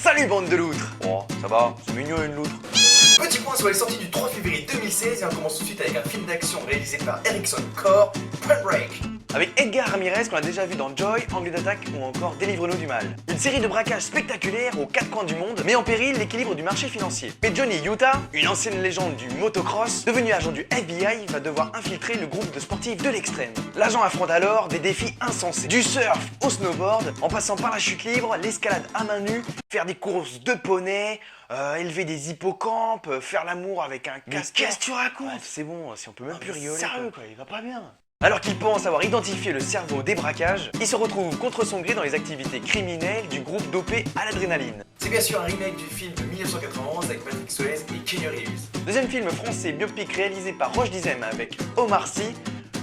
Salut bande de loutres. Oh, ça va, c'est mignon une loutre. Petit point sur les sorties du 3 février 2016 et on commence tout de suite avec un film d'action réalisé par Erickson Core, Point Break. Avec Edgar Ramirez qu'on a déjà vu dans Joy, Angle d'attaque ou encore Délivre-nous du mal. Une série de braquages spectaculaires aux quatre coins du monde met en péril l'équilibre du marché financier. Mais Johnny Utah, une ancienne légende du motocross, devenu agent du FBI, va devoir infiltrer le groupe de sportifs de l'extrême. L'agent affronte alors des défis insensés. Du surf au snowboard, en passant par la chute libre, l'escalade à main nue, faire des courses de poney, élever des hippocampes, faire l'amour avec un casque. Qu'est-ce que tu racontes? C'est bon, si on peut même plus rigoler. Sérieux quoi, il va pas bien. Alors qu'il pense avoir identifié le cerveau des braquages, il se retrouve contre son gré dans les activités criminelles du groupe dopé à l'adrénaline. C'est bien sûr un remake du film de 1991 avec Patrick Swayze et Keanu Reeves. Deuxième film français biopic réalisé par Roche Dizem avec Omar Sy,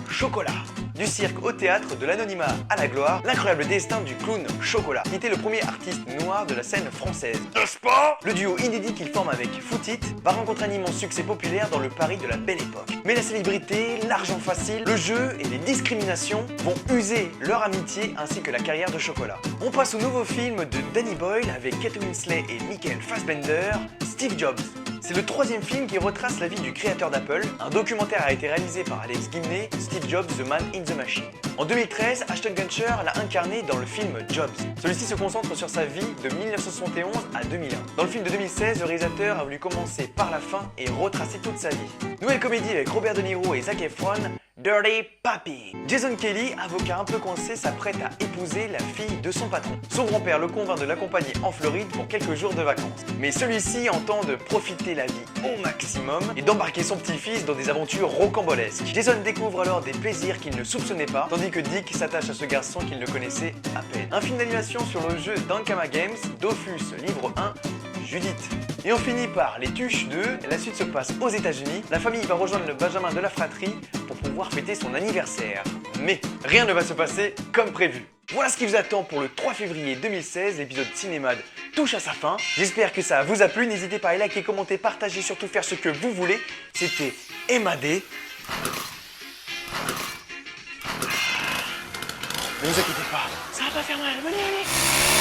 Chocolat. Du cirque au théâtre, de l'anonymat à la gloire, l'incroyable destin du clown Chocolat, qui était le premier artiste noir de la scène française. N'est-ce pas? Le duo inédit qu'il forme avec Footit va rencontrer un immense succès populaire dans le Paris de la Belle Époque. Mais la célébrité, l'argent facile, le jeu et les discriminations vont user leur amitié ainsi que la carrière de Chocolat. On passe au nouveau film de Danny Boyle avec Kate Winslet et Michael Fassbender, Steve Jobs. C'est le troisième film qui retrace la vie du créateur d'Apple. Un documentaire a été réalisé par Alex Gibney, Steve Jobs, The Man in the Machine. En 2013, Ashton Kutcher l'a incarné dans le film Jobs. Celui-ci se concentre sur sa vie de 1971 à 2001. Dans le film de 2016, le réalisateur a voulu commencer par la fin et retracer toute sa vie. Nouvelle comédie avec Robert De Niro et Zac Efron, Dirty Papi. Jason Kelly, avocat un peu coincé, s'apprête à épouser la fille de son patron. Son grand-père le convainc de l'accompagner en Floride pour quelques jours de vacances. Mais celui-ci entend de profiter la vie au maximum et d'embarquer son petit-fils dans des aventures rocambolesques. Jason découvre alors des plaisirs qu'il ne soupçonnait pas, tandis que Dick s'attache à ce garçon qu'il ne connaissait à peine. Un film d'animation sur le jeu d'Ankama Games, Dofus, livre 1, Judith. Et on finit par Les Tuches 2, la suite se passe aux États-Unis. La famille va rejoindre le Benjamin de la fratrie pour pouvoir fêter son anniversaire. Mais rien ne va se passer comme prévu. Voilà ce qui vous attend pour le 3 février 2016, l'épisode Cinémad touche à sa fin. J'espère que ça vous a plu, n'hésitez pas à liker, commenter, partager, surtout faire ce que vous voulez. C'était Emadé. Ne vous inquiétez pas, Ça va pas faire mal, venez, allez.